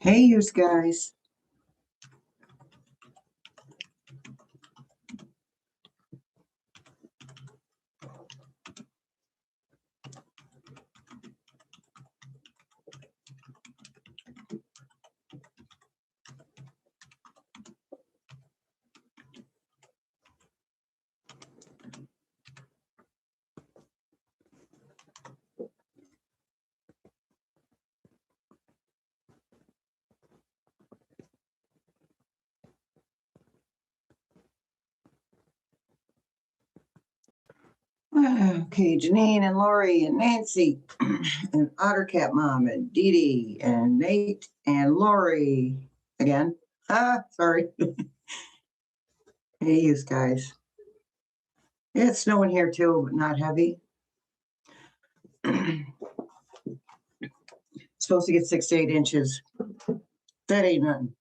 Hey, you guys. Okay, Janine and Lori and Nancy and Ottercat Mom and Dee Dee and Nate and Lori again. Sorry. Hey, you guys. Yeah, it's snowing here too, but not heavy. Supposed to get 6 to 8 inches. That ain't nothing.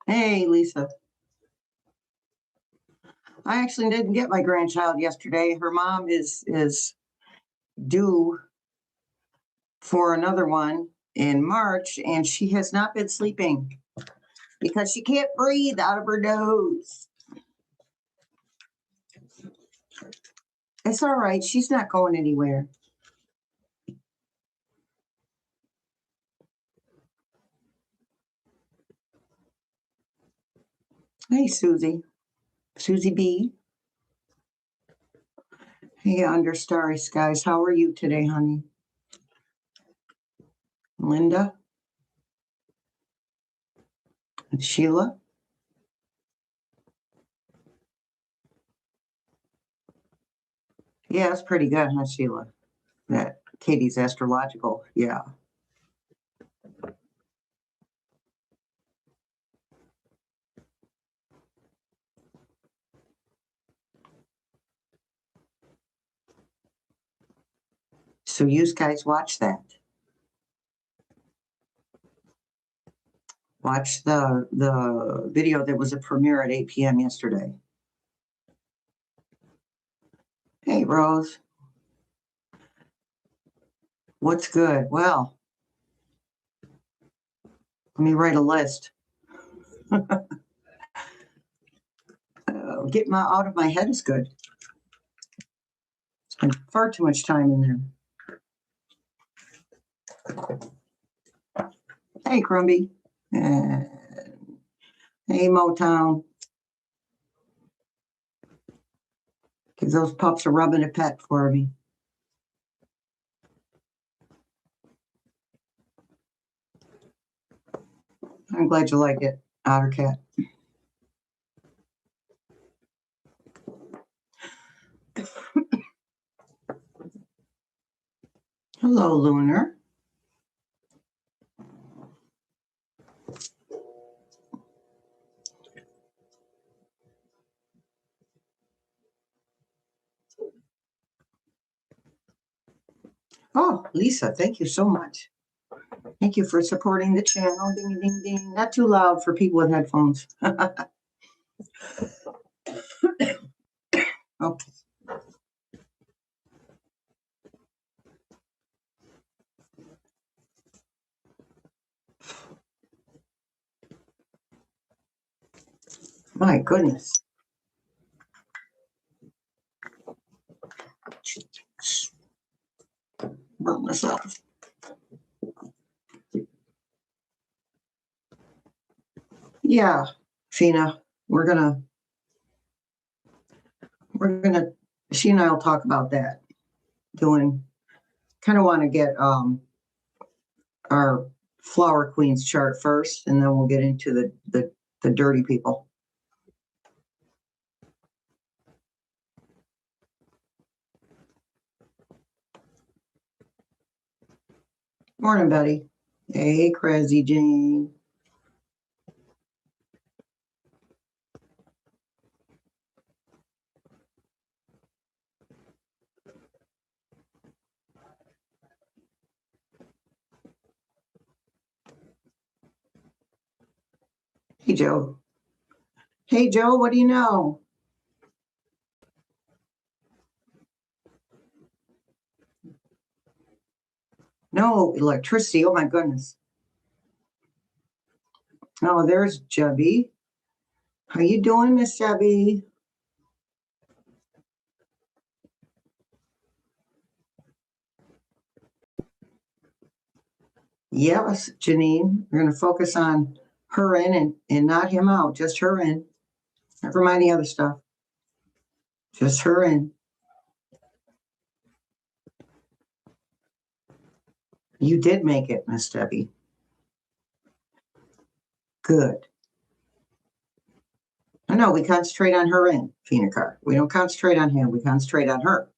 Hey, Lisa. I actually didn't get my grandchild yesterday. Her mom is due for another one in March, and she has not been sleeping because she can't breathe out of her nose. It's all right. She's not going anywhere. Hey, Susie. Susie B. Hey, under starry skies. How are you today, honey? Linda? And Sheila? Yeah, it's pretty good, huh, Sheila? That KAYTI'S astrological. Yeah. So you guys watch that. Watch the video that was a premiere at 8 p.m. yesterday. Hey, Rose. What's good? Well, let me write a list. Getting out of my head is good. Spend far too much time in there. Hey, Crumby. And hey, Motown. Because those pups are rubbing a pet for me. I'm glad you like it, Ottercat. Hello, Lunar. Oh, Lisa, thank you so much. Thank you for supporting the channel. Ding, ding, ding. Not too loud for people with headphones. Okay. My goodness. Burn myself. Yeah, Fina, she and I will talk about that. Kind of want to get our flower queens chart first, and then we'll get into the dirty people. Morning, Betty. Hey, Crazy Jane. Hey, Joe. Hey, Joe, what do you know? No, electricity. Oh my goodness. Oh, there's Jebby. How you doing, Miss Jebby? Yes, Janine. We're going to focus on her in and not him out. Just her in. Never mind the other stuff. Just her in. You did make it, Miss Debbie. Good. I know we concentrate on her in, Phoenix. We don't concentrate on him. We concentrate on her.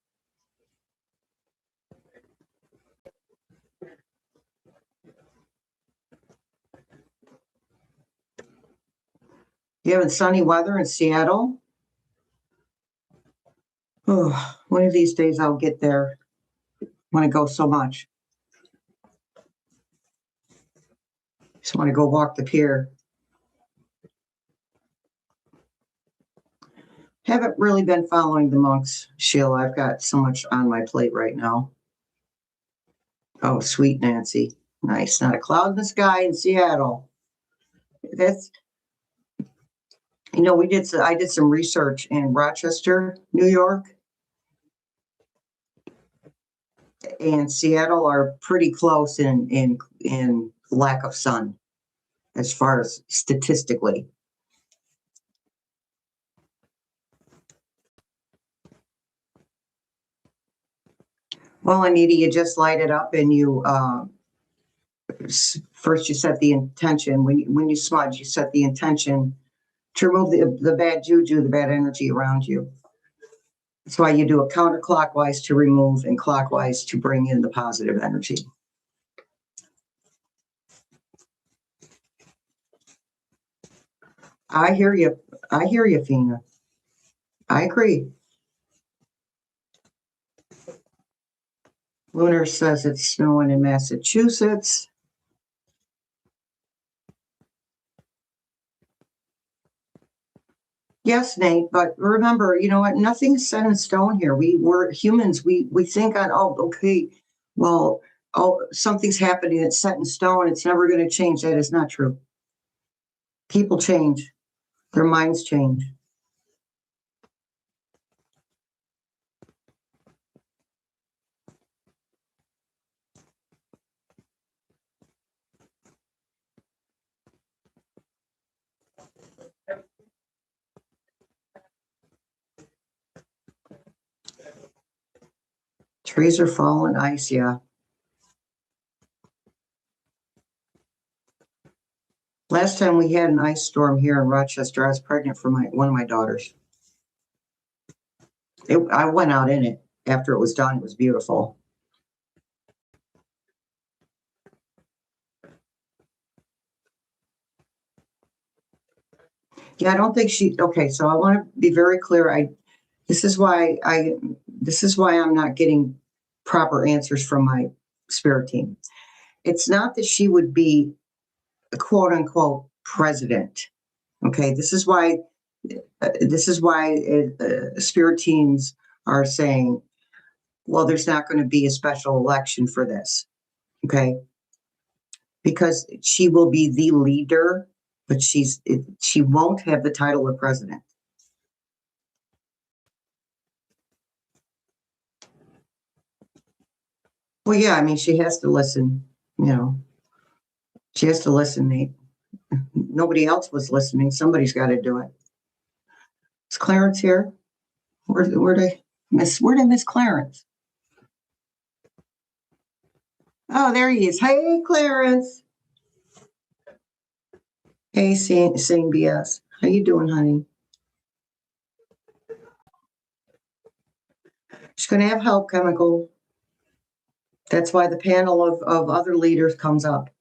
You having sunny weather in Seattle? Oh, one of these days I'll get there. I want to go so much. Just want to go walk the pier. Haven't really been following the monks, Sheila. I've got so much on my plate right now. Oh, sweet Nancy. Nice. Not a cloud in the sky in Seattle. That's, you know, I did some research in Rochester, New York, and Seattle are pretty close in lack of sun as far as statistically. Well, Anita, you just light it up and you first you set the intention. When you smudge, you set the intention to remove the bad juju, the bad energy around you. That's why you do it counterclockwise to remove and clockwise to bring in the positive energy. I hear you. I hear you, Fina. I agree. Lunar says it's snowing in Massachusetts. Yes, Nate, but remember, you know what? Nothing's set in stone here. We're humans. We think on, oh, okay, well, oh, something's happening that's set in stone. It's never going to change. That is not true. People change. Their minds change. Trees are falling, ice, yeah. Last time we had an ice storm here in Rochester, I was pregnant for one of my daughters. I went out in it after it was done. It was beautiful. Yeah, I don't think okay, so I want to be very clear. This is why I'm not getting proper answers from my spirit team. It's not that she would be a quote unquote president. Okay, this is why spirit teams are saying, well, there's not going to be a special election for this. Okay, because she will be the leader, but she won't have the title of president. Well, yeah, I mean, she has to listen, you know. She has to listen, Nate. Nobody else was listening. Somebody's got to do it. Is Clarence here? Where did Miss Clarence? Oh, there he is. Hey, Clarence. Hey, Saint BS. How you doing, honey? She's going to have help, Chemical. That's why the panel of other leaders comes up.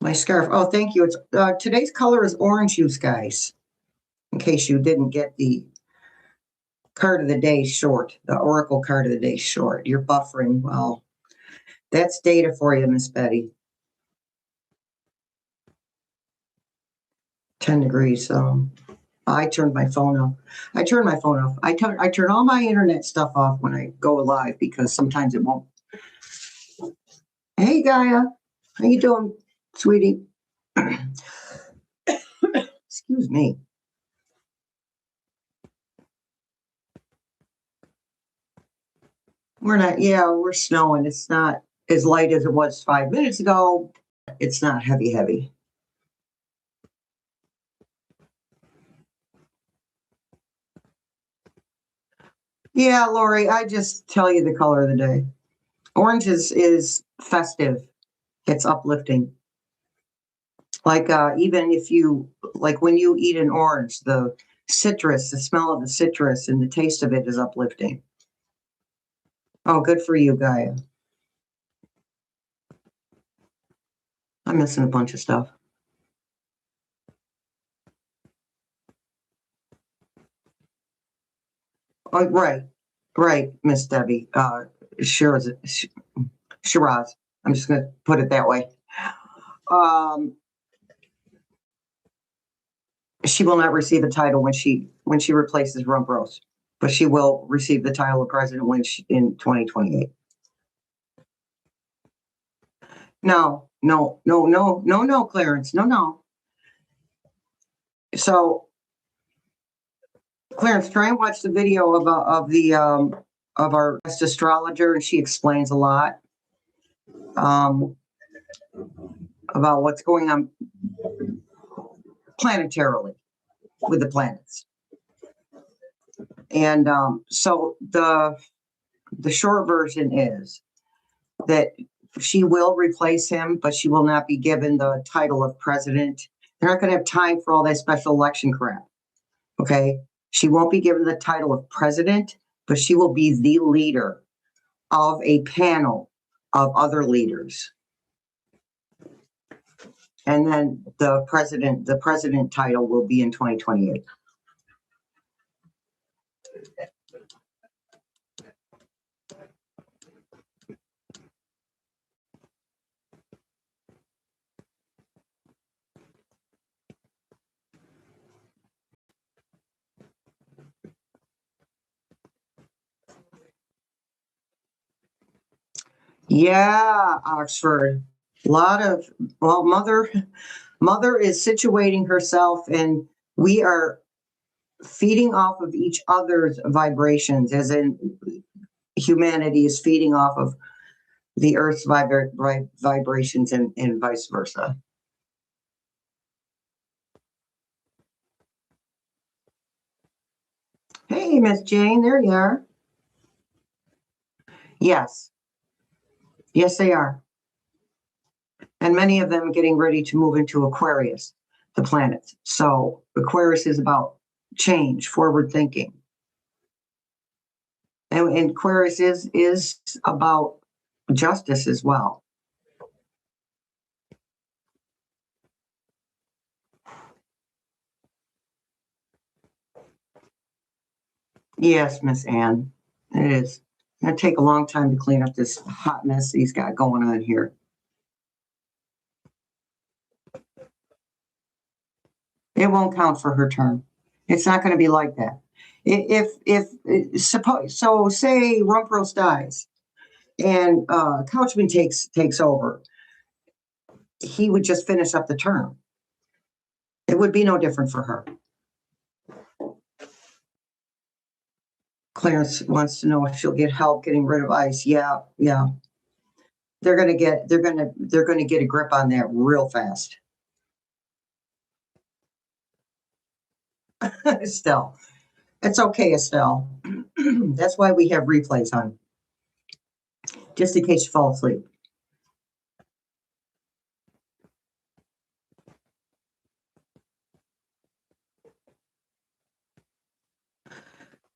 My scarf. Oh, thank you. It's today's color is orange juice, guys. In case you didn't get the card of the day short, the oracle card of the day short. You're buffering. Well, that's data for you, Miss Betty. 10 degrees. I turned my phone off. I turn all my internet stuff off when I go live because sometimes it won't. Hey Gaia, how you doing, sweetie? Excuse me. We're snowing. It's not as light as it was 5 minutes ago. It's not heavy. Yeah, Lori, I just tell you the color of the day. Orange is festive. It's uplifting. Like even if you, like when you eat an orange, the citrus, the smell of the citrus and the taste of it is uplifting. Oh, good for you, Gaia. I'm missing a bunch of stuff. Oh, right, Miss Debbie. Shiraz. I'm just going to put it that way. She will not receive a title when she replaces Rumprose, but she will receive the title of president in 2028. No, Clarence, no. So, Clarence, try and watch the video of our guest astrologer, and she explains a lot about what's going on planetarily with the planets. And so the short version is that she will replace him, but she will not be given the title of president. They're not going to have time for all that special election crap. Okay. She won't be given the title of president, but she will be the leader of a panel of other leaders. And then the president title will be in 2028. Yeah, Oxford. A lot of, well, mother is situating herself, and we are feeding off of each other's vibrations, as in humanity is feeding off of the earth's vibrations and vice versa. Hey, Miss Jane, there you are. Yes, they are. And many of them are getting ready to move into Aquarius, the planet. So Aquarius is about change, forward thinking. And Aquarius is about justice as well. Yes, Miss Anne, it is. It's going to take a long time to clean up this hot mess he's got going on here. It won't count for her term. It's not going to be like that. If suppose, so say Rumprose dies and Couchman takes over, he would just finish up the term. It would be no different for her. Clarence wants to know if she'll get help getting rid of ice. Yeah. They're gonna get a grip on that real fast. Estelle. It's okay, Estelle. That's why we have replays on. Just in case you fall asleep.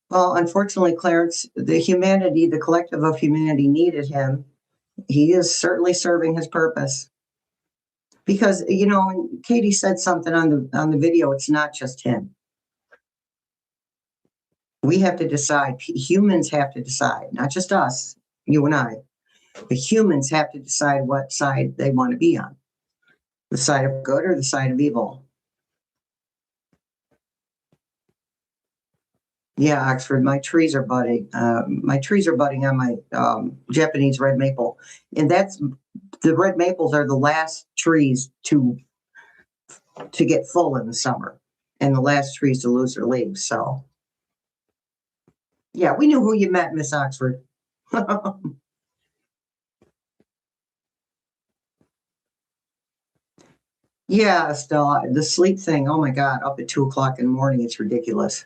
Well, unfortunately, Clarence, the collective of humanity needed him. He is certainly serving his purpose. Because, Katie said something on the video, it's not just him. We have to decide. Humans have to decide, not just us, you and I. The humans have to decide what side they want to be on. The side of good or the side of evil. Yeah, Oxford, my trees are budding. My trees are budding on my Japanese red maple. And the red maples are the last trees to get full in the summer and the last trees to lose their leaves. So, yeah, we knew who you met, Miss Oxford. Yeah, Stella, the sleep thing. Oh my God, up at 2 o'clock in the morning, it's ridiculous.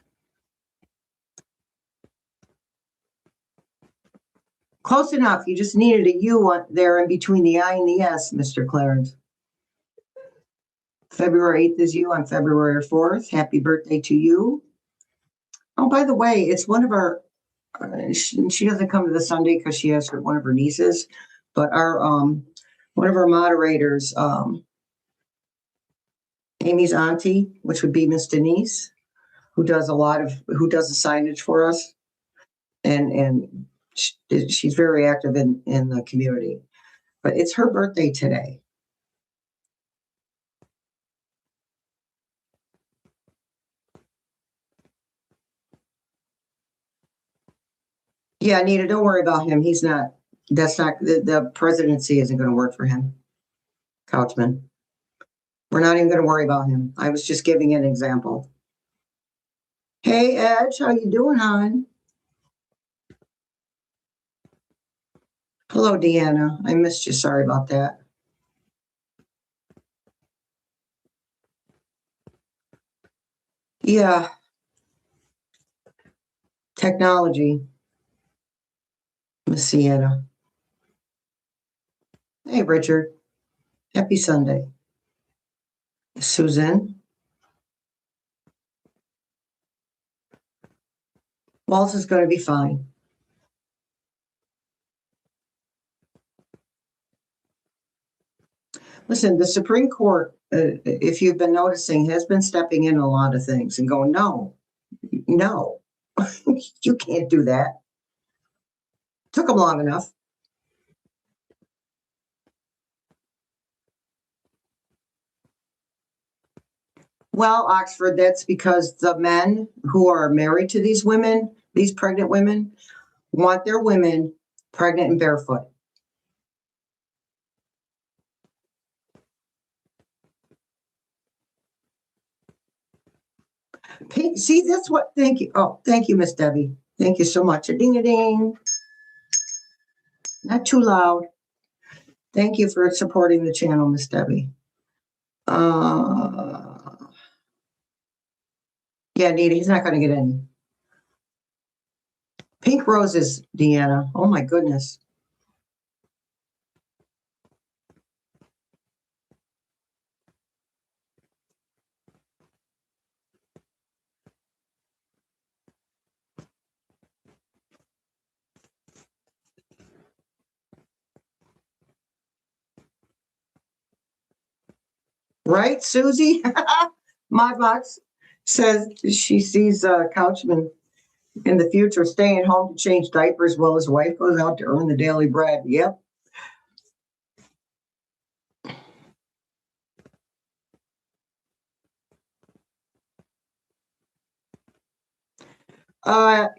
Close enough. You just needed a U there in between the I and the S, Mr. Clarence. February 8th is you on February 4th. Happy birthday to you. Oh, by the way, it's one of our, she doesn't come to the Sunday because she has one of her nieces, but our, one of our moderators, Amy's auntie, which would be Miss Denise, who does the signage for us. And she's very active in the community, but it's her birthday today. Yeah, Anita, don't worry about him. The presidency isn't going to work for him. Couchman. We're not even going to worry about him. I was just giving an example. Hey, Edge, how you doing, hon? Hello, Deanna. I missed you. Sorry about that. Yeah. Technology. Miss Sienna. Hey, Richard. Happy Sunday. Susan. Walls is going to be fine. Listen, the Supreme Court, if you've been noticing, has been stepping in a lot of things and going, no, you can't do that. Took them long enough. Well, Oxford, that's because the men who are married to these women, these pregnant women, want their women pregnant and barefoot. See, that's what, thank you. Oh, thank you, Miss Debbie. Thank you so much. A ding a ding. Not too loud. Thank you for supporting the channel, Miss Debbie. Yeah, Nita, he's not going to get any. Pink roses, Deanna. Oh my goodness. Right, Susie? My box says she sees Couchman in the future staying home to change diapers while his wife goes out to earn the daily bread. Yep.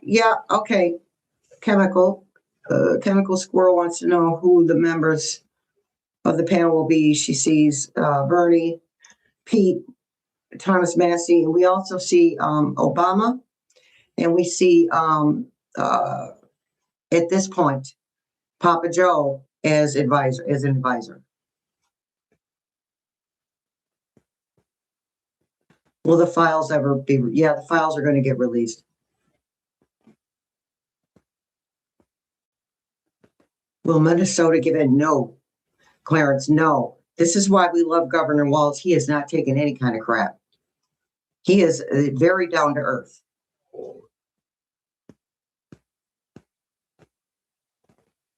Yeah, okay. Chemical Squirrel wants to know who the members of the panel will be. She sees Bernie, Pete, Thomas Massey, and we also see Obama, and we see at this point Papa Joe as an advisor. Will the files ever be? Yeah, the files are going to get released. Will Minnesota give in? No, Clarence, no. This is why we love Governor Walz. He has not taken any kind of crap. He is very down to earth.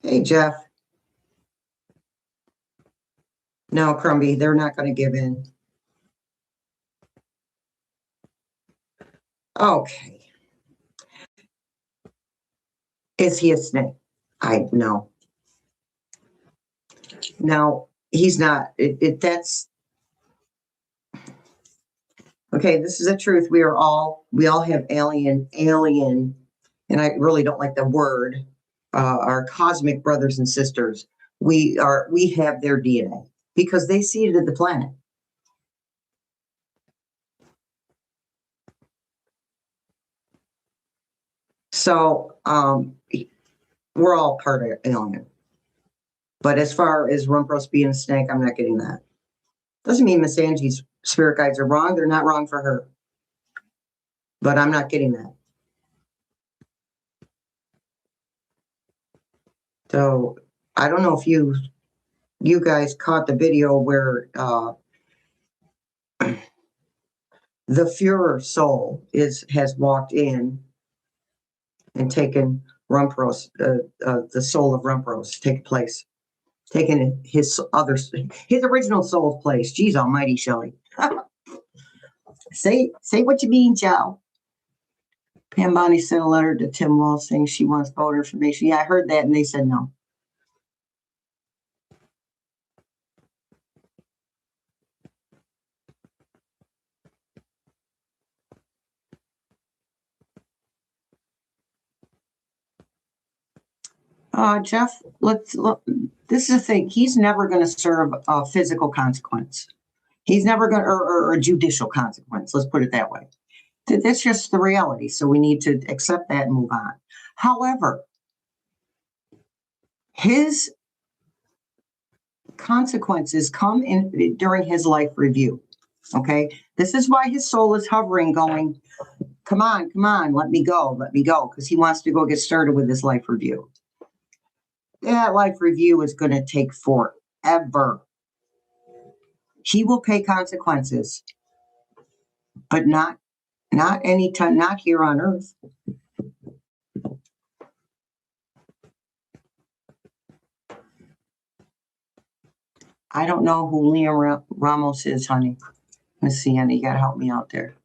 Hey, Jeff. No, Crumby, they're not going to give in. Okay. Is he a snake? I know. No, he's not. That's Okay, this is the truth. We all have alien, and I really don't like the word, our cosmic brothers and sisters. We have their DNA because they seeded the planet. So we're all part of alien. But as far as Rumpros being a snake, I'm not getting that. Doesn't mean Miss Angie's spirit guides are wrong. They're not wrong for her. But I'm not getting that. So I don't know if you guys caught the video where the Führer soul has walked in and taken Rumpros, the soul of Rumpros, taken place, taken his original soul's place. Geez almighty, Shelley. Say what you mean, Joe. Pam Bonnie sent a letter to Tim Walsh saying she wants voter information. Yeah, I heard that, and they said no. Jeff, let's look. This is the thing. He's never going to serve a physical consequence. He's never going to, or a judicial consequence. Let's put it that way. That's just the reality. So we need to accept that and move on. However, his consequences come in during his life review. Okay. This is why his soul is hovering, going, come on, let me go, because he wants to go get started with his life review. That life review is going to take forever. He will pay consequences, but not anytime, not here on Earth. I don't know who Liam Ramos is, honey. Let's see, honey, you got to help me out there.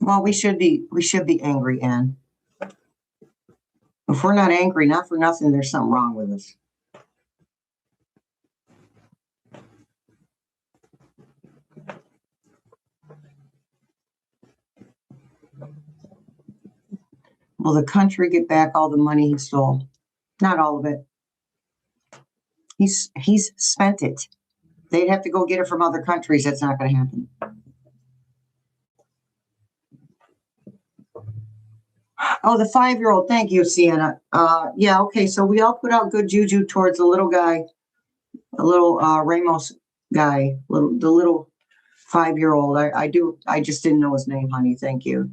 Well, we should be angry, Anne. If we're not angry, not for nothing, there's something wrong with us. Will the country get back all the money he stole? Not all of it. He's spent it. They'd have to go get it from other countries. That's not going to happen. Oh, the 5-year-old. Thank you, Sienna. Yeah, okay. So we all put out good juju towards the little guy, a little Ramos guy, the little 5-year-old. I just didn't know his name, honey. Thank you.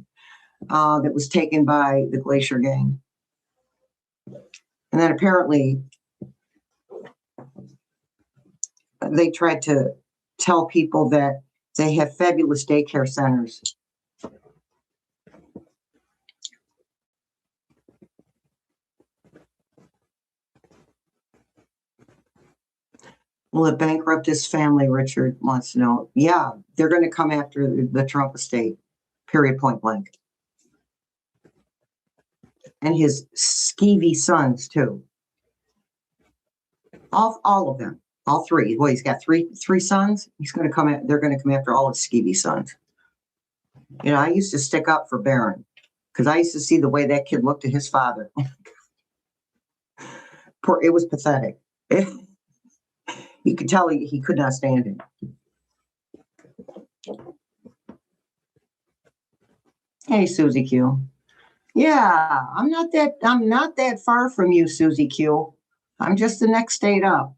That was taken by the Glacier Gang. And then apparently they tried to tell people that they have fabulous daycare centers. Will it bankrupt his family? Richard wants to know. Yeah, they're going to come after the Trump estate, period, point blank. And his skeevy sons, too. All of them. All three. Well, he's got three sons. They're going to come after all his skeevy sons. You know, I used to stick up for Barron because I used to see the way that kid looked at his father. It was pathetic. You could tell he could not stand him. Hey, Susie Q. Yeah, I'm not that far from you, Susie Q. I'm just the next state up.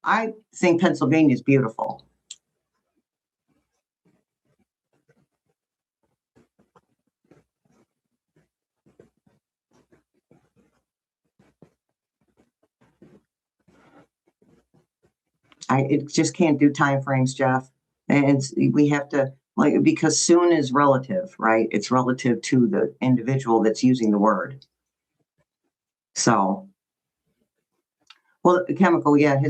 I think Pennsylvania is beautiful. It just can't do time frames, Jeff. And we have to Like, because soon is relative, right? It's relative to the individual that's using the word. So, well, chemical, yeah,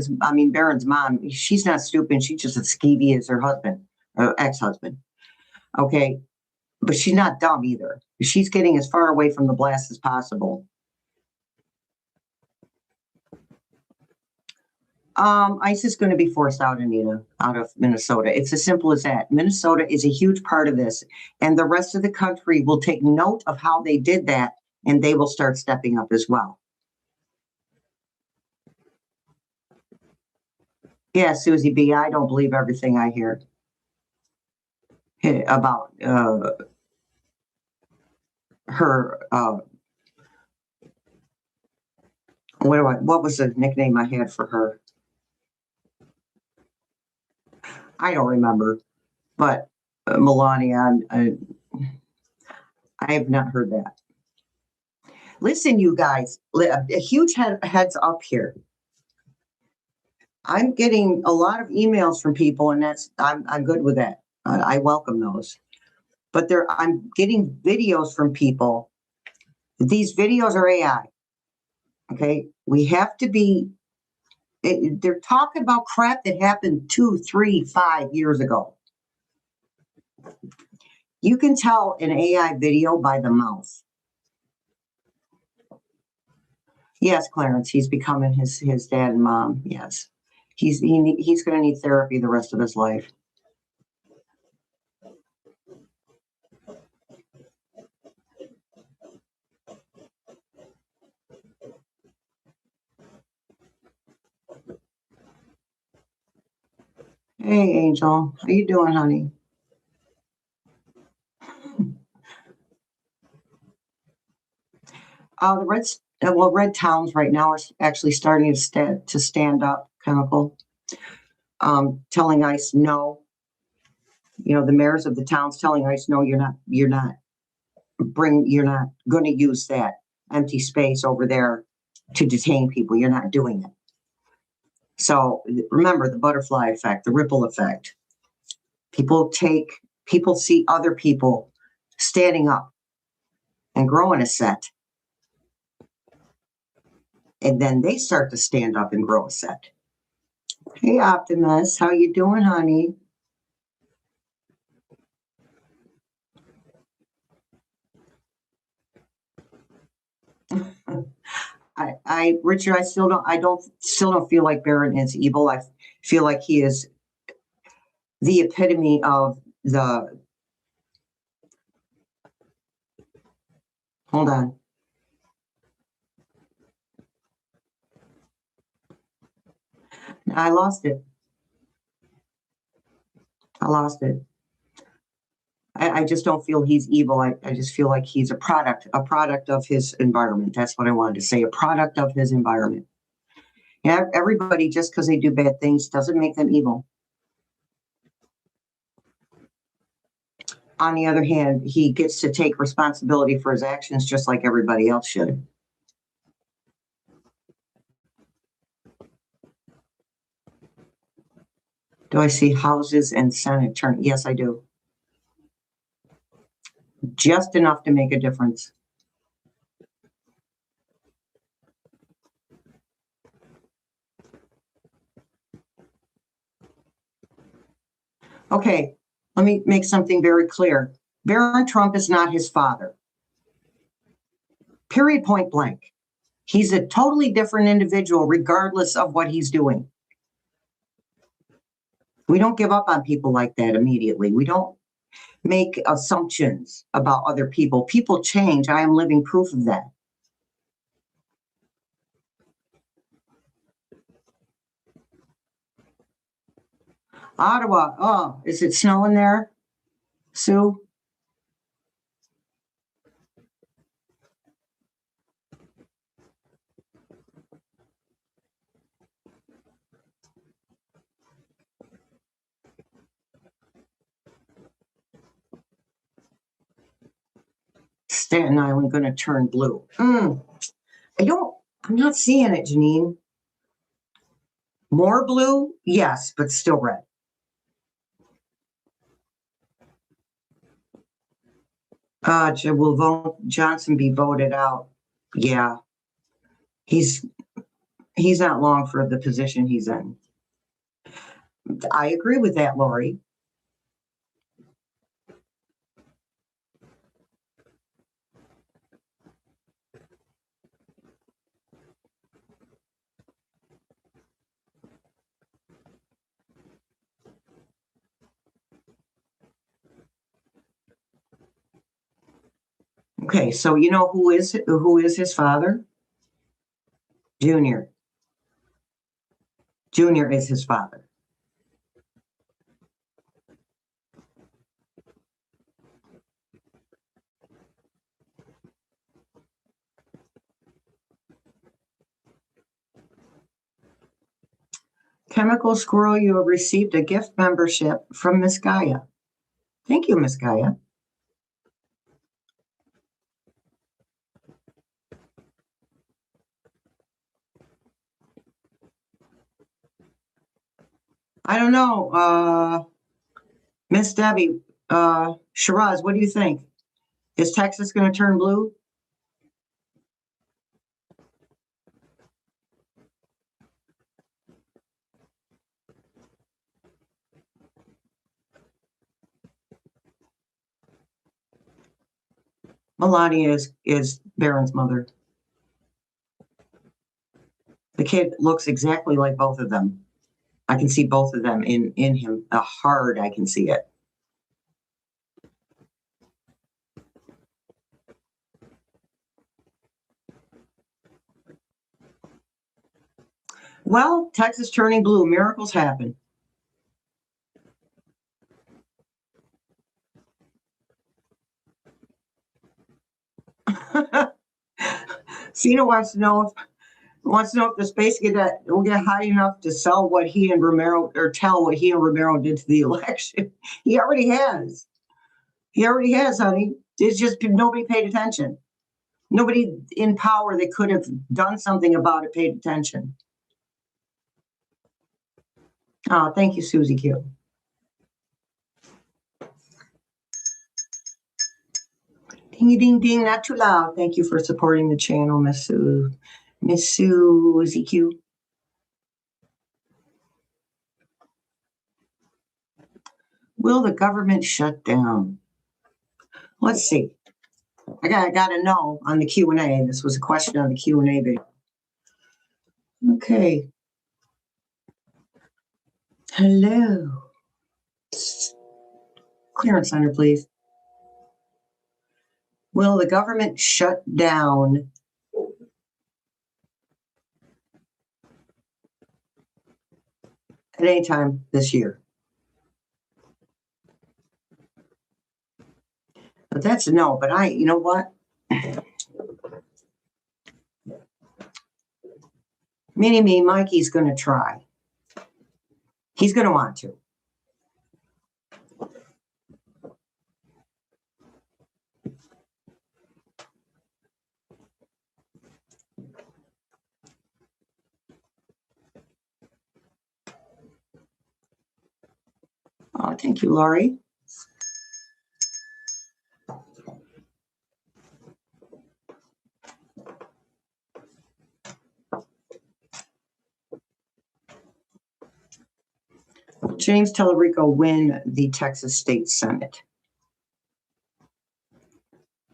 Baron's mom, she's not stupid. She's just as skeevy as her husband, or ex-husband. Okay. But she's not dumb either. She's getting as far away from the blast as possible. ICE is going to be forced out, Anita, out of Minnesota. It's as simple as that. Minnesota is a huge part of this, and the rest of the country will take note of how they did that, and they will start stepping up as well. Yeah, Susie B., I don't believe everything I hear about her. What was the nickname I had for her? I don't remember, but Melania, I have not heard that. Listen, you guys, a huge heads up here. I'm getting a lot of emails from people, and I'm good with that. I welcome those. But I'm getting videos from people. These videos are AI. Okay, we have to be. They're talking about crap that happened 2, 3, 5 years ago. You can tell an AI video by the mouth. Yes, Clarence, he's becoming his dad and mom. Yes, he's going to need therapy the rest of his life. Hey, Angel, how you doing, honey? The red towns right now are actually starting to stand up, chemical, telling ICE no. The mayors of the towns telling ICE no, you're not going to use that empty space over there to detain people. You're not doing it. So remember the butterfly effect, the ripple effect. People see other people standing up and growing a set. And then they start to stand up and grow a set. Hey, Optimus, how you doing, honey? Richard, I still don't feel like Baron is evil. I feel like he is the epitome of the. Hold on. I lost it. I just don't feel he's evil. I just feel like he's a product of his environment. That's what I wanted to say, a product of his environment. Yeah, everybody, just because they do bad things doesn't make them evil. On the other hand, he gets to take responsibility for his actions just like everybody else should. Do I see houses and Senate turn? Yes, I do. Just enough to make a difference. Okay, let me make something very clear. Baron Trump is not his father. Period, point blank. He's a totally different individual regardless of what he's doing. We don't give up on people like that immediately. We don't make assumptions about other people. People change. I am living proof of that. Ottawa, oh, is it snowing there, Sue? Staten Island going to turn blue. I'm not seeing it, Janine. More blue? Yes, but still red. Will Johnson be voted out? Yeah, he's not long for the position he's in. I agree with that, Lori. Okay, so you know who is his father? Junior. Junior is his father. Chemical Squirrel, you have received a gift membership from Miss Gaia. Thank you, Miss Gaia. I don't know, Miss Debbie, Shiraz, what do you think? Is Texas going to turn blue? Melania is Baron's mother. The kid looks exactly like both of them. I can see both of them in him. Hard, I can see it. Well, Texas turning blue. Miracles happen. Cena wants to know if the space will get high enough to sell what he and Romero, or tell what he and Romero did to the election. He already has. He already has, honey. It's just nobody paid attention. Nobody in power that could have done something about it paid attention. Oh, thank you, Susie Q. Ding, ding, ding, not too loud. Thank you for supporting the channel, Miss Susie Q. Will the government shut down? Let's see. I got to know on the Q&A. This was a question on the Q&A video. Okay. Hello. Clearance center, please. Will the government shut down at any time this year? But that's a no. But you know what? Me, Mikey's going to try. He's going to want to. Oh, thank you, Laurie. James Tellerico win the Texas State Senate.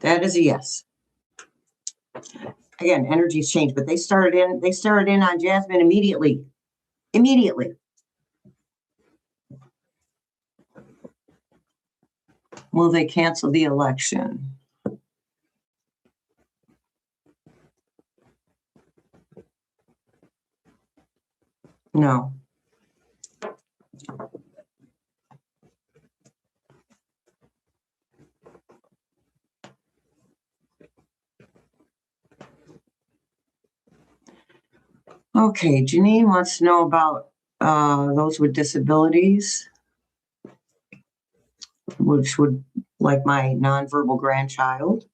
That is a yes. Again, energy's changed, but they started in on Jasmine immediately. Immediately. Will they cancel the election? No. Okay, Janine wants to know about those with disabilities, which would, like my nonverbal grandchild.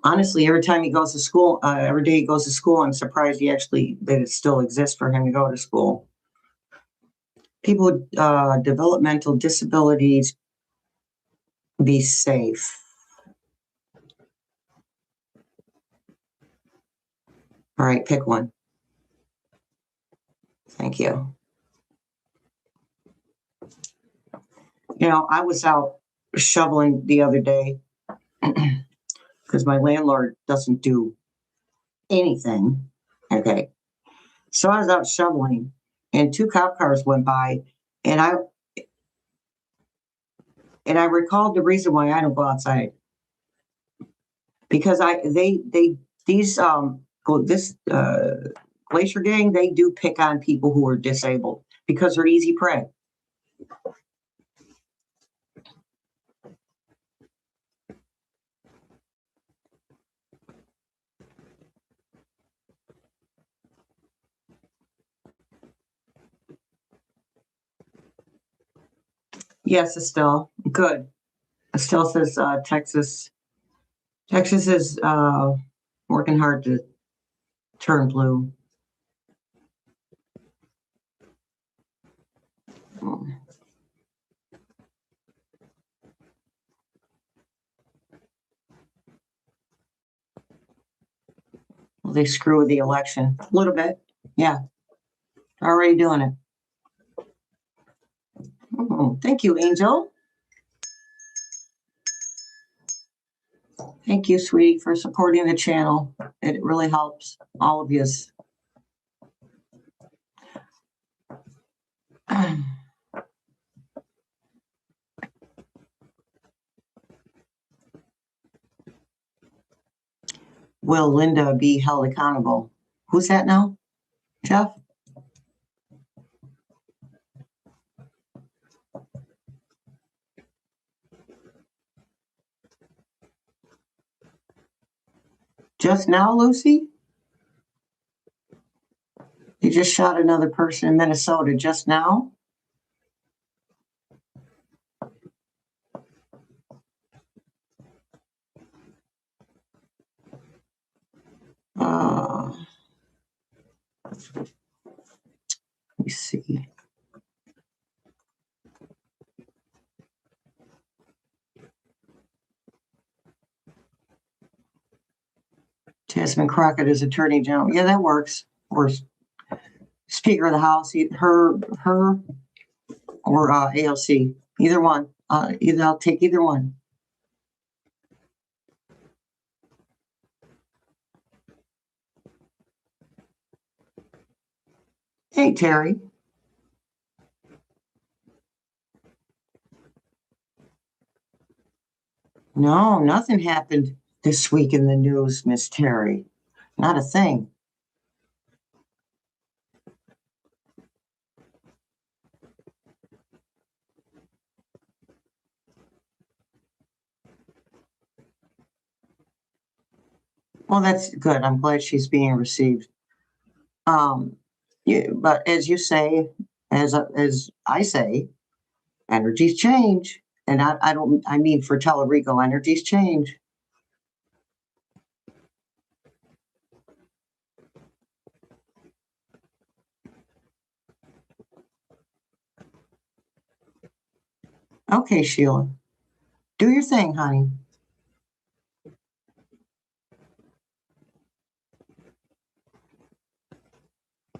Honestly, every time he goes to school, every day he goes to school, I'm surprised that it still exists for him to go to school. People with developmental disabilities Be safe. All right, pick one. Thank you. You know, I was out shoveling the other day because my landlord doesn't do anything. Okay. So I was out shoveling and 2 cop cars went by, and I recalled the reason why I don't go outside. Because this Glacier Gang, they do pick on people who are disabled because they're easy prey. Yes, Estelle. Good. Estelle says Texas is working hard to turn blue. Well, they screw with the election a little bit. Yeah. Already doing it. Oh, thank you, Angel. Thank you, sweetie, for supporting the channel. It really helps all of you. Will Linda be held accountable? Who's that now? Jeff? Just now, Lucy? You just shot another person in Minnesota just now? Let me see. Jasmine Crockett is Attorney General. Yeah, that works. Or Speaker of the House, her or ALC. Either one. I'll take either one. Hey, Terry. No, nothing happened this week in the news, Miss Terry. Not a thing. Well, that's good. I'm glad she's being received. But as you say, as I say, energies change, and I mean for Tellurico, energies change. Okay, Sheila, do your thing, honey.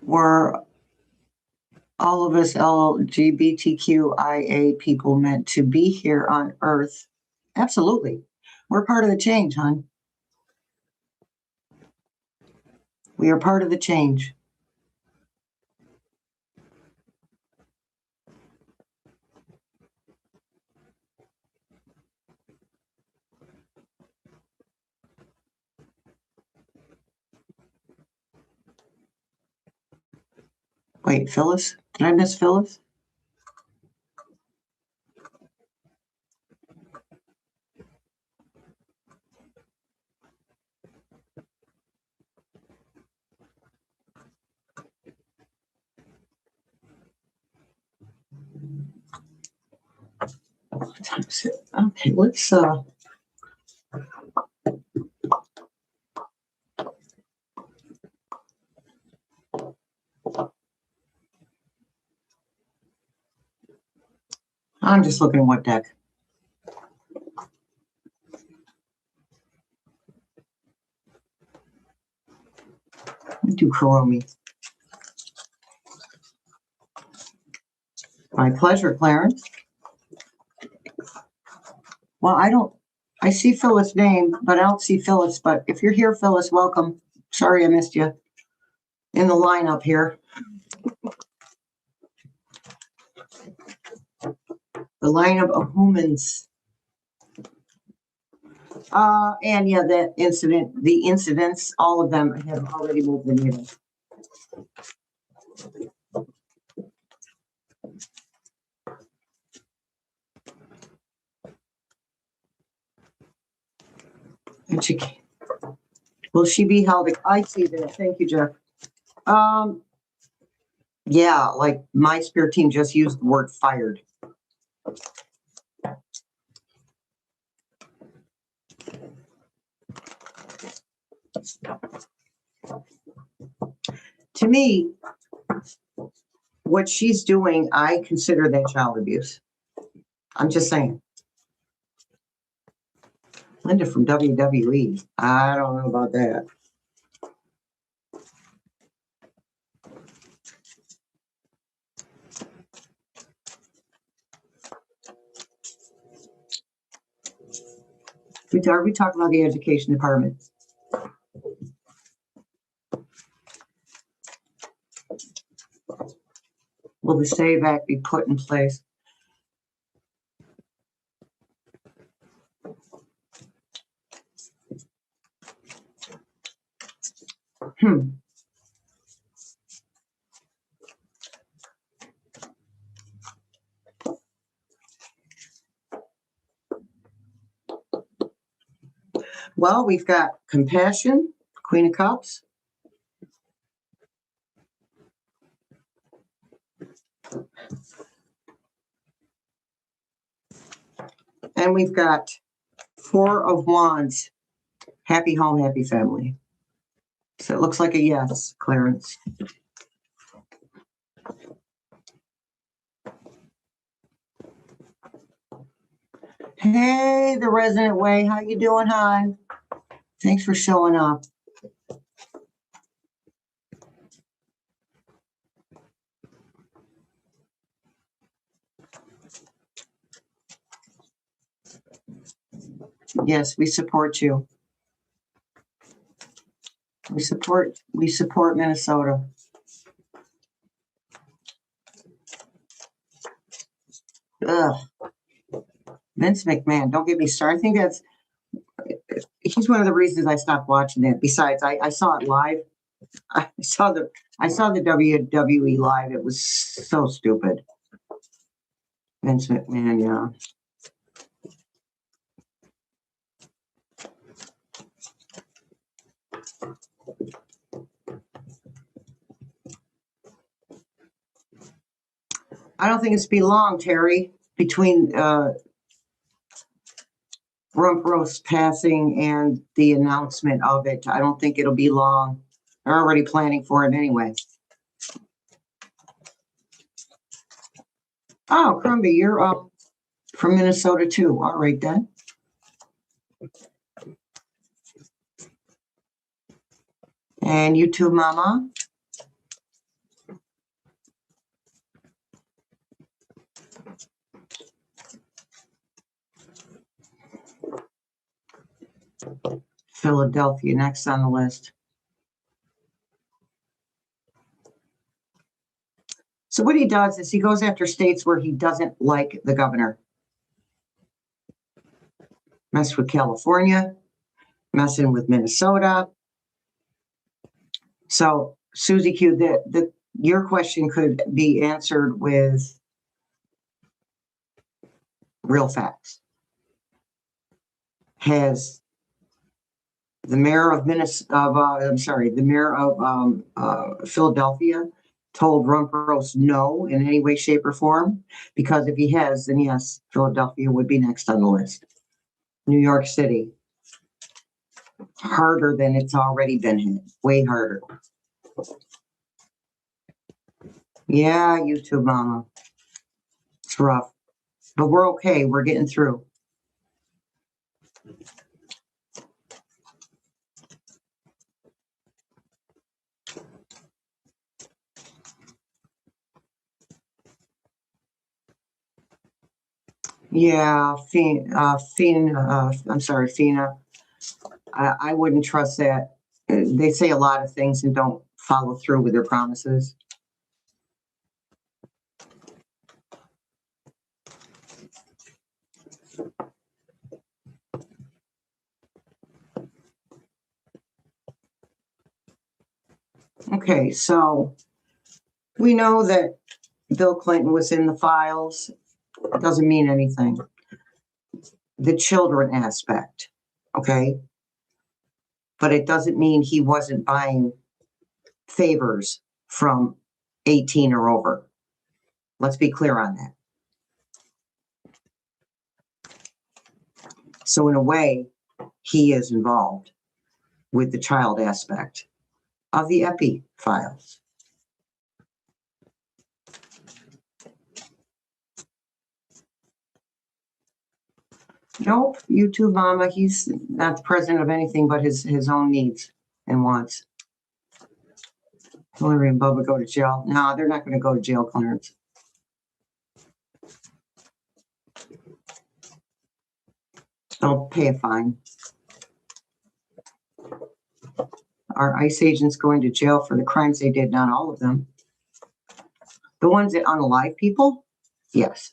Were all of us LGBTQIA people meant to be here on Earth? Absolutely. We're part of the change, hon. We are part of the change. Wait, Phyllis? Did I miss Phyllis? What time is it? Okay, let's I'm just looking at what deck. you, Kuromi. My pleasure, Clarence. Well, I see Phyllis' name, but I don't see Phyllis. But if you're here, Phyllis, welcome. Sorry I missed you in the lineup here. The lineup of humans. And yeah, the incidents, all of them have already moved the needle. Will she be held? I see that. Thank you, Jeff. Yeah, like my spirit team just used the word fired. To me, what she's doing, I consider that child abuse. I'm just saying. Linda from WWE. I don't know about that. Are we talking about the education department? Will the SAVE Act be put in place? Well, we've got compassion, Queen of Cups. And we've got Four of Wands, happy home, happy family. So it looks like a yes, Clarence. Hey, the Resident Way, how you doing, hon? Thanks for showing up. Yes, we support you. We support Minnesota. Ugh. Vince McMahon, don't get me started. I think he's one of the reasons I stopped watching it. Besides, I saw it live. I saw the WWE live. It was so stupid. Vince McMahon, yeah. I don't think it's be long, Terry, between Rump Roast passing and the announcement of it. I don't think it'll be long. They're already planning for it anyway. Oh, Crumby, you're up from Minnesota too. All right then. And you too, Mama. Philadelphia, next on the list. So what he does is he goes after states where he doesn't like the governor. Mess with California, messing with Minnesota. So Susie Q, your question could be answered with real facts. Has the mayor of Philadelphia told Rumpros no in any way, shape, or form? Because if he has, then yes, Philadelphia would be next on the list. New York City, harder than it's already been hit, way harder. Yeah, you too, Mama. It's rough, but we're okay. We're getting through. Yeah, I'm sorry, Fina. I wouldn't trust that. They say a lot of things and don't follow through with their promises. Okay, so we know that Bill Clinton was in the files. It doesn't mean anything. The children aspect, okay? But it doesn't mean he wasn't buying favors from 18 or over. Let's be clear on that. So in a way, he is involved with the child aspect of the epi files. Nope, YouTube mama, he's not the president of anything but his own needs and wants. Hillary and Bubba go to jail. No, they're not going to go to jail, Clarence. They'll pay a fine. Are ICE agents going to jail for the crimes they did? Not all of them. The ones that unalive people? Yes.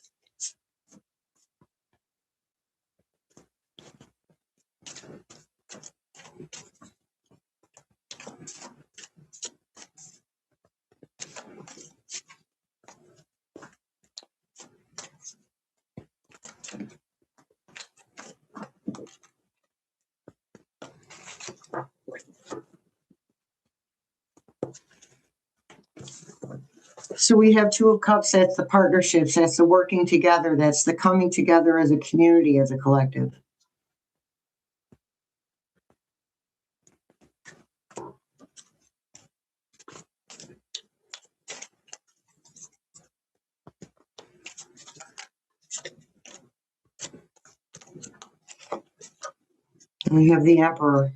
So we have Two of Cups, that's the partnerships, that's the working together, that's the coming together as a community, as a collective. We have the Emperor.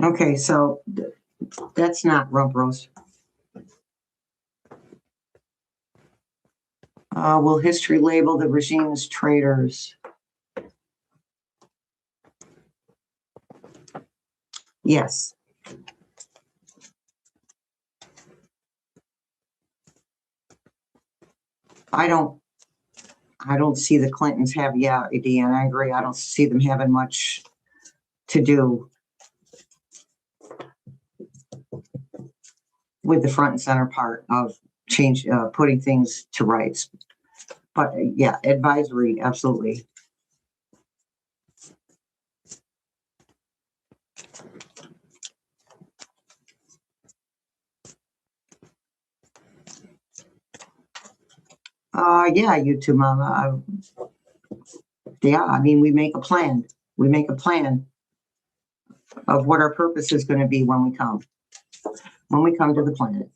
Okay, so that's not rump roast. Will history label the regime as traitors? Yes. I don't see the Clintons have, yeah, Deanna, I agree. I don't see them having much to do with the front and center part of change, putting things to rights. But yeah, advisory, absolutely. Yeah, YouTube mama. Yeah, I mean, we make a plan. We make a plan of what our purpose is going to be when we come to the planet.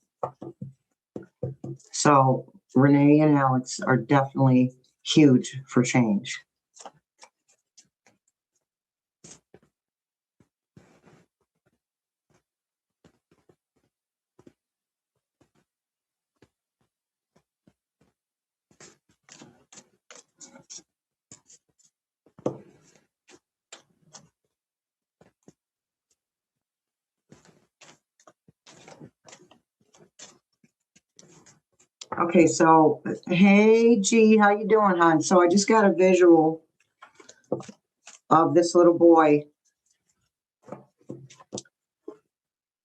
So Renee and Alex are definitely huge for change. Okay, so hey G, how you doing, hon? So I just got a visual of this little boy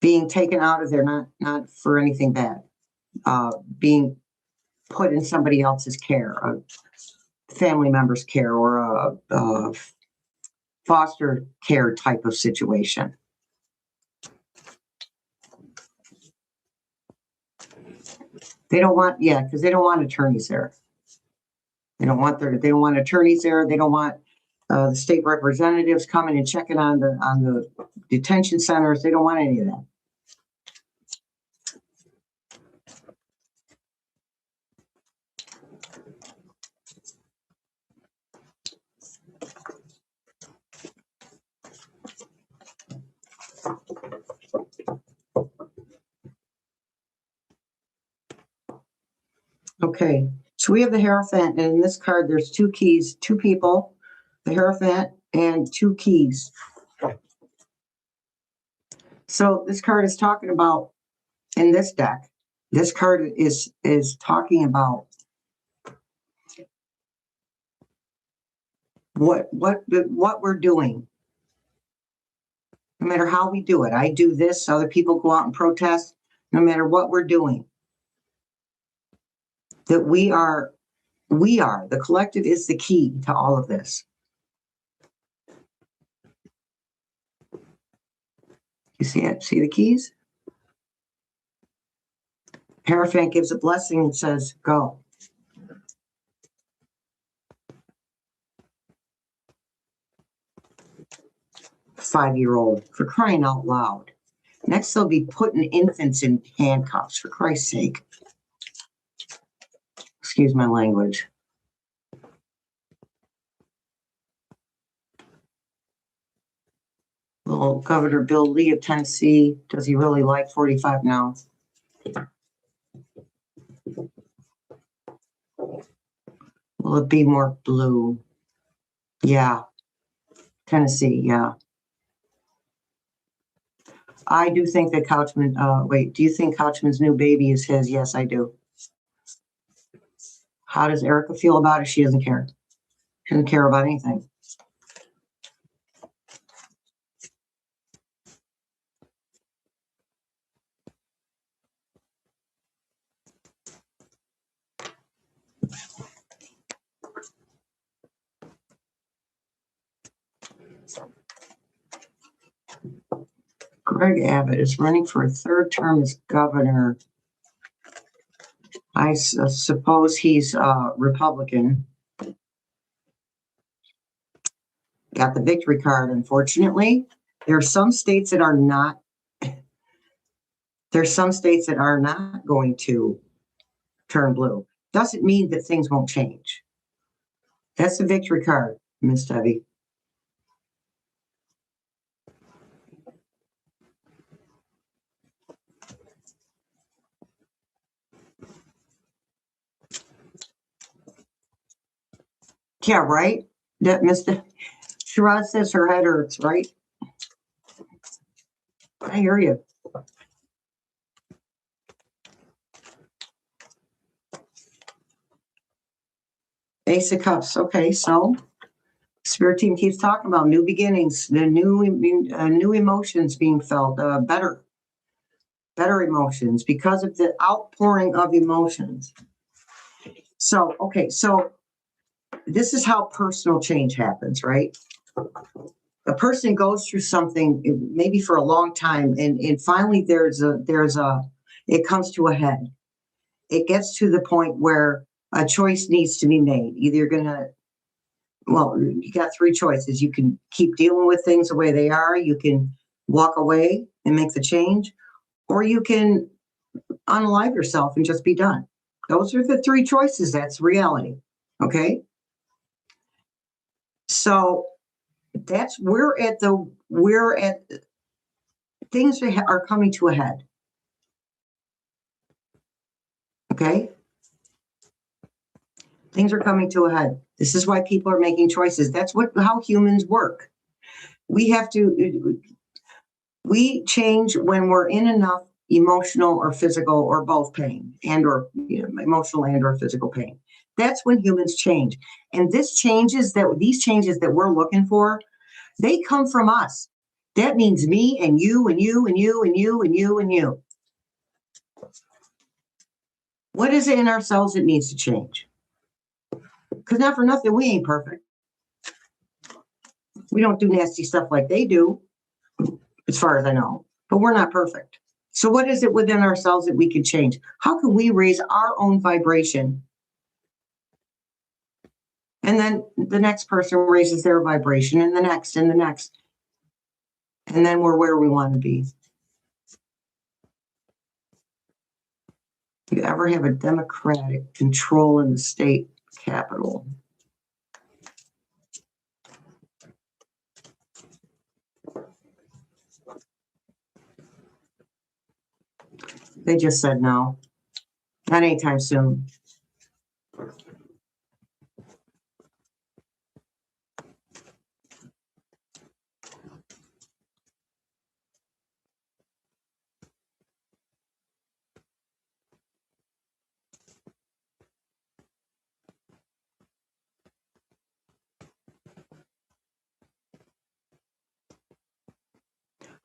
being taken out of there, not for anything bad, being put in somebody else's care, a family member's care, or a foster care type of situation. They don't want, yeah, because they don't want attorneys there. They don't want attorneys there. They don't want the state representatives coming and checking on the detention centers. They don't want any of that. Okay, So we have the Hierophant, and in this card, there's two keys, two people, the Hierophant and two keys. So this card is talking about, in this deck, this card is talking about what we're doing. No matter how we do it, I do this, other people go out and protest, no matter what we're doing. That we are, the collective is the key to all of this. You see it? See the keys? Hierophant gives a blessing and says, go. Five-year-old, for crying out loud. Next, they'll be putting infants in handcuffs, for Christ's sake. Excuse my language. Little Governor Bill Lee of Tennessee, does he really like 45 now? Will it be more blue? Yeah. Tennessee, yeah. I do think that Couchman, wait, do you think Couchman's new baby is his? Yes, I do. How does Erica feel about it? She doesn't care. She doesn't care about anything. Greg Abbott is running for a third term as governor. I suppose he's Republican. Got the victory card, unfortunately. There are some states that are not. There's some states that are not going to turn blue. Doesn't mean that things won't change. That's the victory card, Miss Debbie. Yeah, right? That Mr. Shiraz says her head hurts, right? I hear you. Ace of Cups. Okay, so Spirit team keeps talking about new beginnings, the new emotions being felt, better emotions because of the outpouring of emotions. So, okay, so this is how personal change happens, right? A person goes through something maybe for a long time, and finally it comes to a head. It gets to the point where a choice needs to be made. Either you're gonna, well, you got three choices. You can keep dealing with things the way they are. You can walk away and make the change, or you can unalive yourself and just be done. Those are the three choices. That's reality. Okay. So that's we're at things are coming to a head. Okay. Things are coming to a head. This is why people are making choices. That's how humans work. We change when we're in enough emotional or physical or both pain or emotional and or physical pain. That's when humans change. And these changes that we're looking for, they come from us. That means me and you and you and you and you and you and you. What is it in ourselves that needs to change? Because not for nothing, we ain't perfect. We don't do nasty stuff like they do, as far as I know, but we're not perfect. So what is it within ourselves that we can change? How can we raise our own vibration? And then the next person raises their vibration, and the next, and the next. And then we're where we want to be. Do you ever have a Democratic control in the state capital? They just said no. Not anytime soon.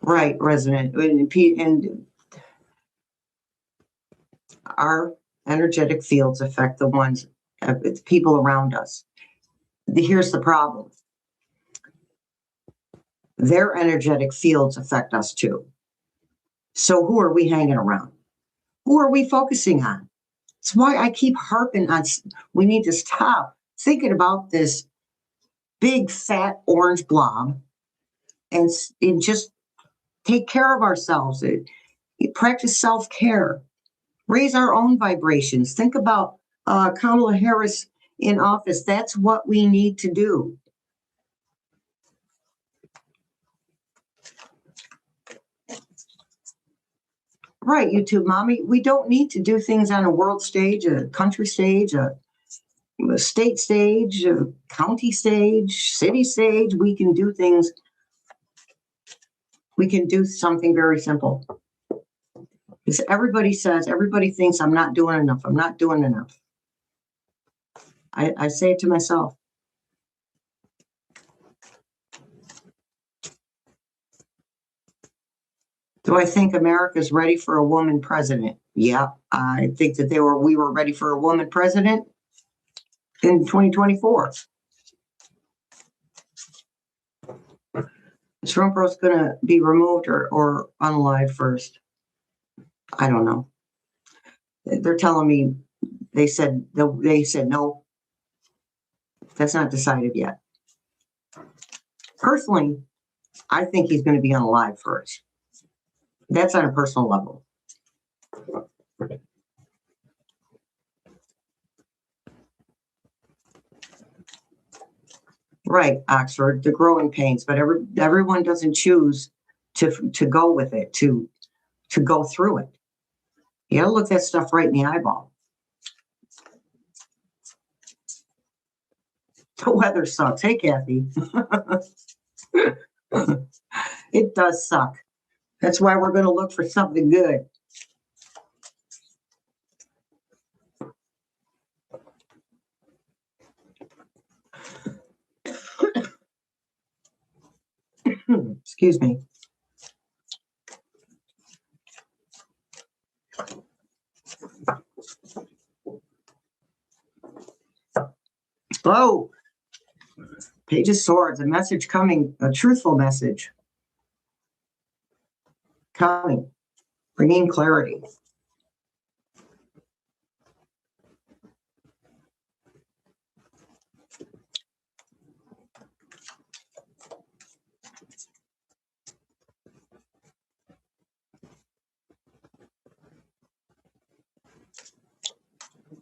Right, resonant. And our energetic fields affect the ones, it's people around us. Here's the problem. Their energetic fields affect us too. So who are we hanging around? Who are we focusing on? That's why I keep harping on, we need to stop thinking about this big, fat, orange blob and just take care of ourselves. Practice self-care. Raise our own vibrations. Think about Kamala Harris in office. That's what we need to do. Right, YouTube mommy. We don't need to do things on a world stage, a country stage, a state stage, a county stage, city stage. We can do things. We can do something very simple. Because everybody thinks I'm not doing enough. I'm not doing enough. I say it to myself. Do I think America's ready for a woman president? Yeah, I think that we were ready for a woman president in 2024. Is Trump going to be removed or unalived first? I don't know. They're telling me they said no. That's not decided yet. Personally, I think he's going to be unalived first. That's on a personal level. Right, Oxford, the growing pains, but everyone doesn't choose to go with it, to go through it. You gotta look that stuff right in the eyeball. The weather sucks. Hey, Kathy. It does suck. That's why we're going to look for something good. Excuse me. Oh, Page of Swords, a message coming, a truthful message coming, bringing clarity.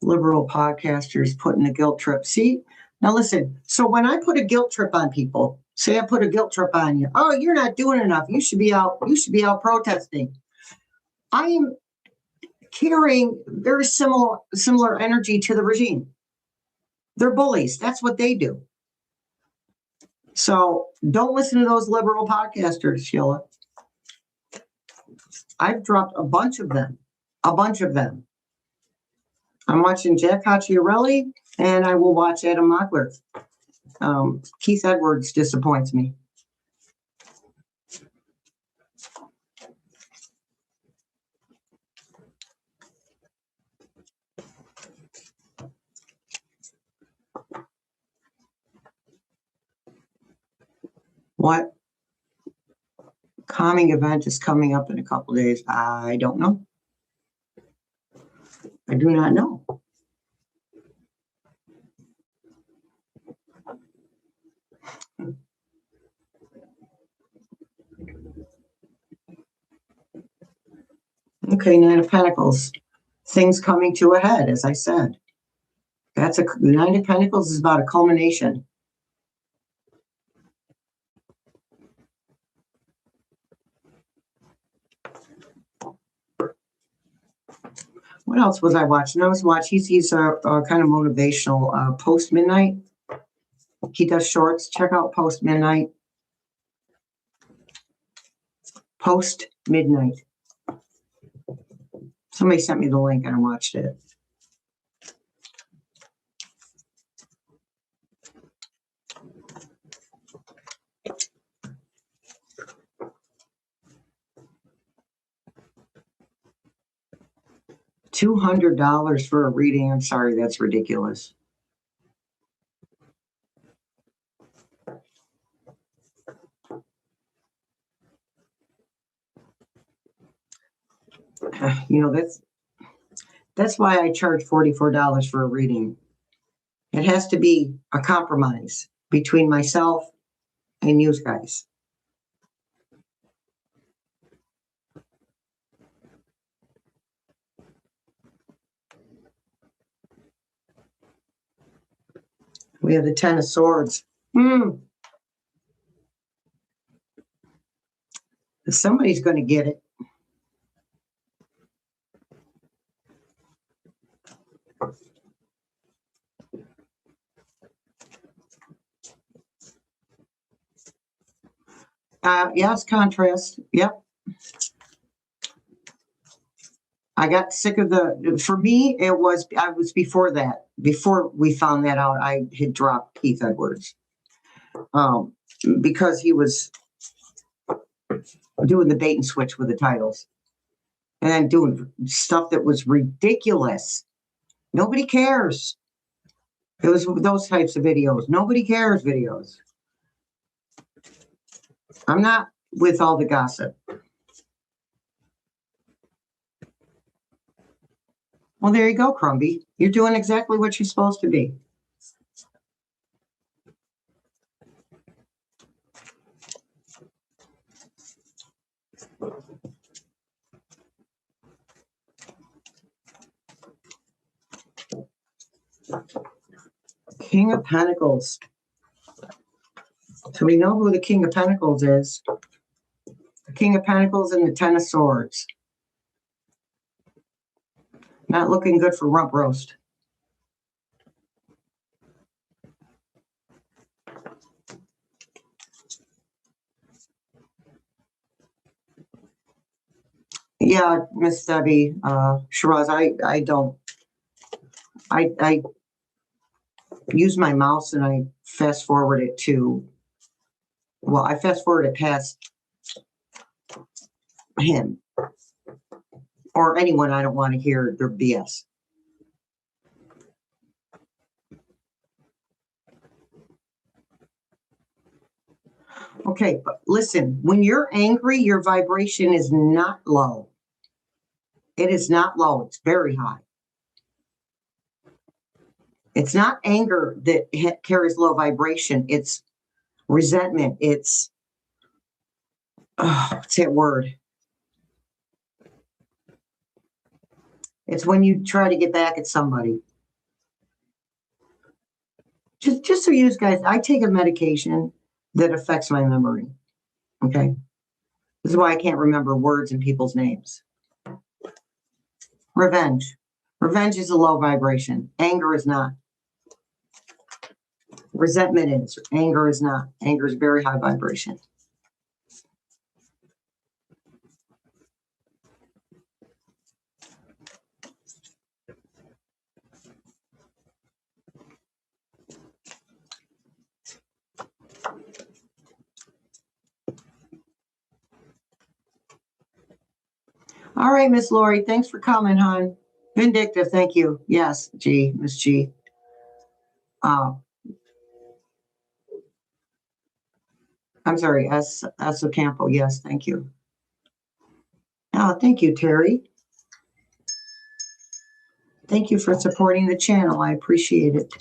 Liberal podcasters putting the guilt trip. See, now listen. So when I put a guilt trip on people, say I put a guilt trip on you. Oh, you're not doing enough. You should be out. You should be out protesting. I am carrying very similar energy to the regime. They're bullies. That's what they do. So don't listen to those liberal podcasters, Sheila. I've dropped a bunch of them. I'm watching Jack Cacciarelli, and I will watch Adam Mockler. Keith Edwards disappoints me. What calming event is coming up in a couple of days? I don't know. I do not know. Okay, Nine of Pentacles. Things coming to a head, as I said. The Nine of Pentacles is about a culmination. What else was I watching? I was watching, he's a kind of motivational post midnight. He does shorts. Check out Post Midnight. Post Midnight. Somebody sent me the link and I watched it. $200 for a reading. I'm sorry, that's ridiculous. You know, that's why I charge $44 for a reading. It has to be a compromise between myself and you guys. We have the Ten of Swords. Somebody's going to get it. Yes, contrast. Yep. I got sick of for me, I was before that. Before we found that out, I had dropped Keith Edwards. Because he was doing the bait and switch with the titles. And then doing stuff that was ridiculous. Nobody cares. It was those types of videos. Nobody cares videos. I'm not with all the gossip. Well, there you go, Crumby. You're doing exactly what you're supposed to be. King of Pentacles. So we know who the King of Pentacles is. The King of Pentacles and the Ten of Swords. Not looking good for rump roast. Yeah, Miss Debbie, Shiraz, I don't. I use my mouse and I fast forward it to, well, I fast forward it past him or anyone I don't want to hear their BS. Okay, but listen, when you're angry, your vibration is not low. It is not low. It's very high. It's not anger that carries low vibration. It's resentment. It's, what's that word? It's when you try to get back at somebody. Just so you guys, I take a medication that affects my memory. Okay. This is why I can't remember words and people's names. Revenge. Revenge is a low vibration. Anger is not. Resentment is. Anger is not. Anger is very high vibration. All right, Miss Lori, thanks for coming, hon. Vindictive, thank you. Yes, G, Miss G. I'm sorry, S. Ocampo. Yes, thank you. Oh, thank you, Terry. Thank you for supporting the channel. I appreciate it.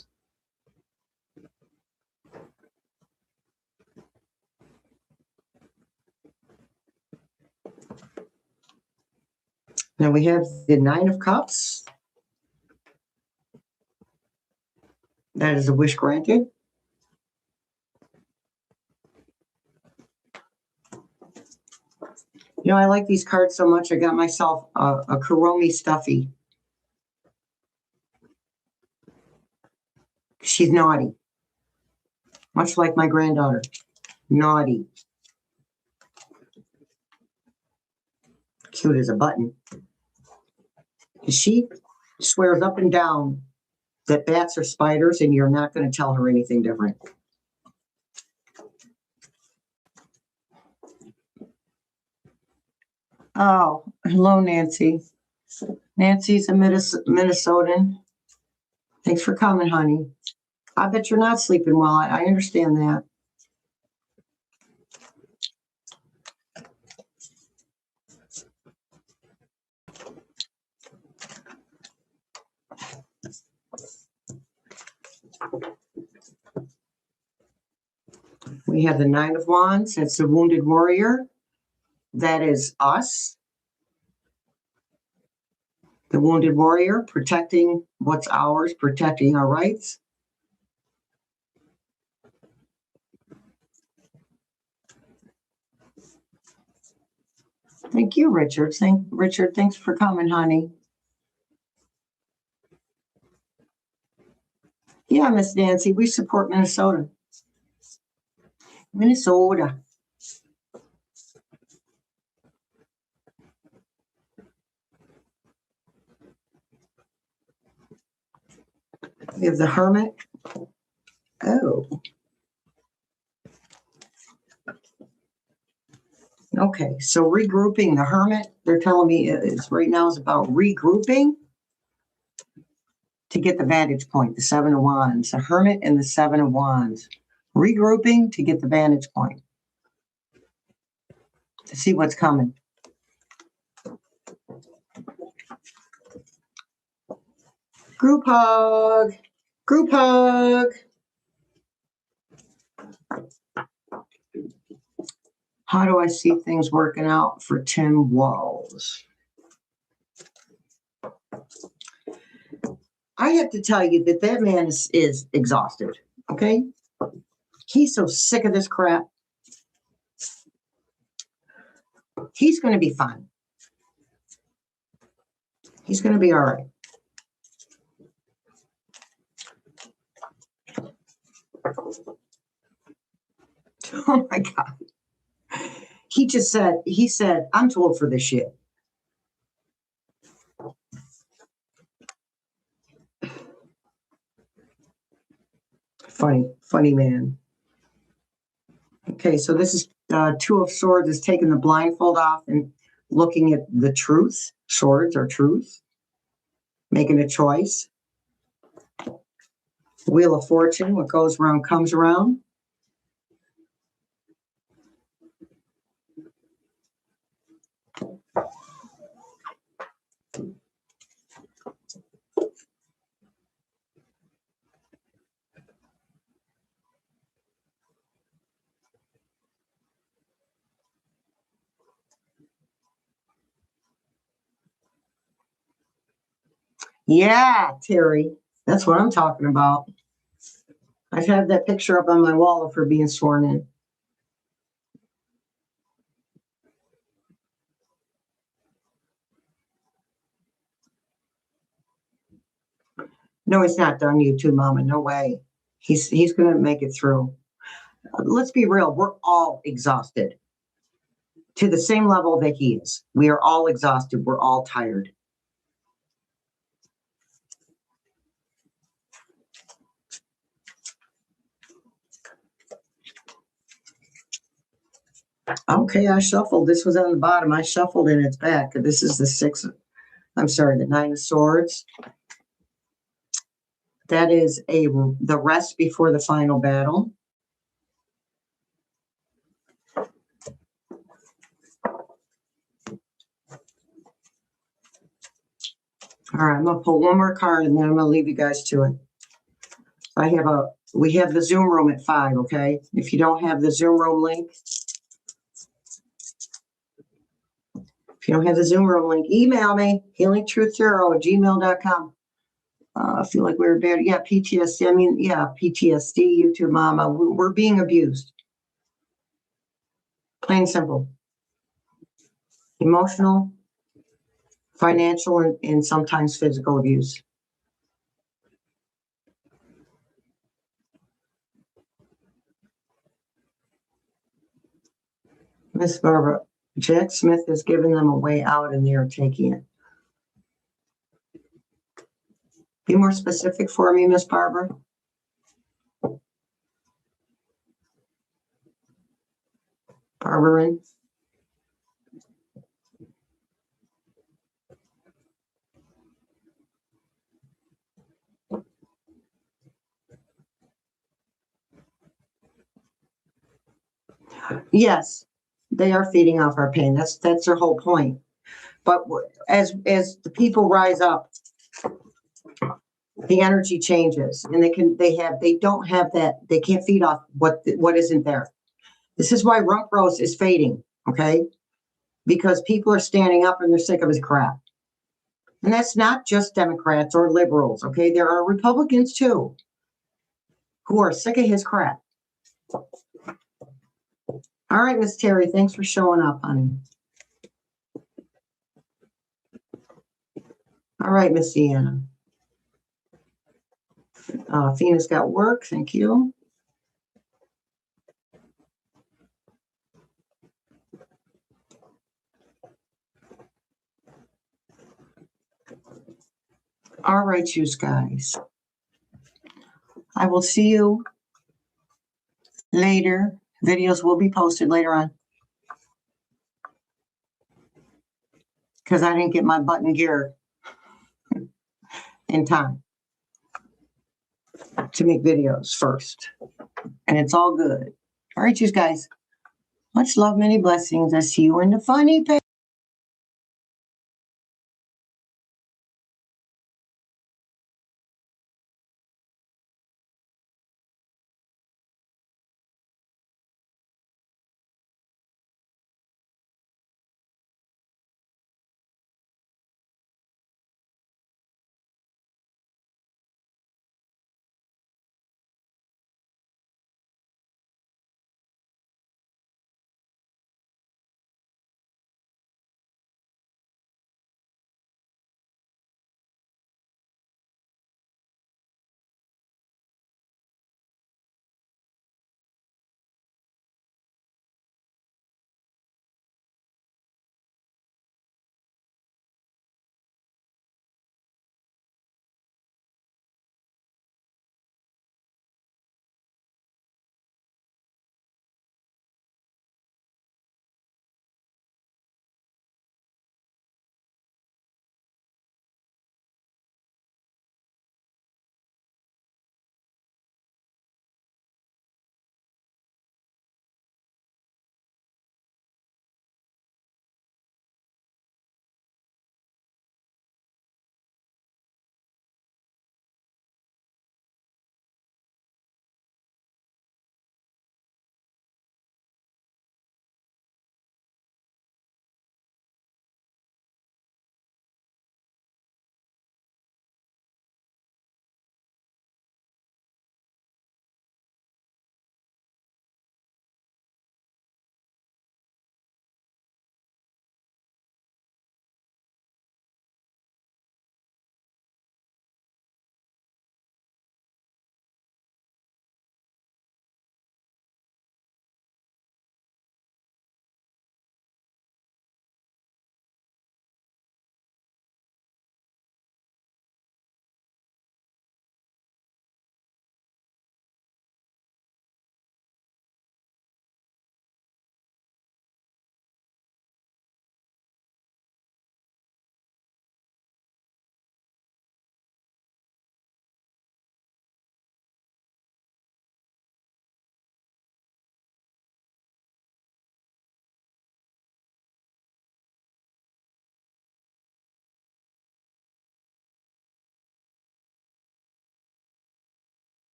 Now we have the Nine of Cups. That is a wish granted. You know, I like these cards so much, I got myself a Kuromi stuffy. She's naughty. Much like my granddaughter. Naughty. Cute as a button. She swears up and down that bats are spiders, and you're not going to tell her anything different. Oh, hello, Nancy. Nancy's a Minnesotan. Thanks for coming, honey. I bet you're not sleeping well. I understand that. We have the Nine of Wands. That's the wounded warrior. That is us. The wounded warrior, protecting what's ours, protecting our rights. Thank you, Richard. Richard, thanks for coming, honey. Yeah, Miss Nancy, we support Minnesota. Minnesota. We have the Hermit. Oh. Okay, so regrouping the Hermit, they're telling me it's right now is about regrouping to get the vantage point, the Seven of Wands, the Hermit and the Seven of Wands. Regrouping to get the vantage point, to see what's coming. Group hug. Group hug. How do I see things working out for Tim Walls? I have to tell you that that man is exhausted, okay? He's so sick of this crap. He's going to be fine. He's going to be all right. Oh my God. He said, I'm too old for this shit. Funny man. Okay, so this is Two of Swords is taking the blindfold off and looking at the truth. Swords are truth. Making a choice. Wheel of Fortune, what goes around comes around. Yeah, Terry, that's what I'm talking about. I have that picture up on my wall of her being sworn in. No, he's not done, you two, Mama. No way. He's going to make it through. Let's be real. We're all exhausted to the same level that he is. We are all exhausted. We're all tired. Okay, I shuffled. This was on the bottom. I shuffled and it's back. This is the Nine of Swords. That is the rest before the final battle. All right, I'm going to pull one more card and then I'm going to leave you guys to it. We have the Zoom room at 5, okay? If you don't have the Zoom room link, email me, healingtruthtarot@gmail.com. I feel like we're bad. Yeah, PTSD. PTSD, YouTube Mama. We're being abused. Plain and simple. Emotional, financial, and sometimes physical abuse. Miss Barbara, Jack Smith has given them a way out and they are taking it. Be more specific for me, Miss Barbara. Barbarin. Yes, they are feeding off our pain. That's their whole point. But as the people rise up, the energy changes, and they don't have that. They can't feed off what isn't there. This is why rump roast is fading. Okay, because people are standing up and they're sick of his crap. And that's not just Democrats or liberals. Okay, there are Republicans too who are sick of his crap. All right, Miss Terry, thanks for showing up, honey. All right, Miss Deanna. Fina's got work. Thank you. All right, you guys. I will see you later. Videos will be posted later on. Because I didn't get my button gear in time to make videos first. And it's all good. All right, you guys. Much love, many blessings. I see you in the funny page.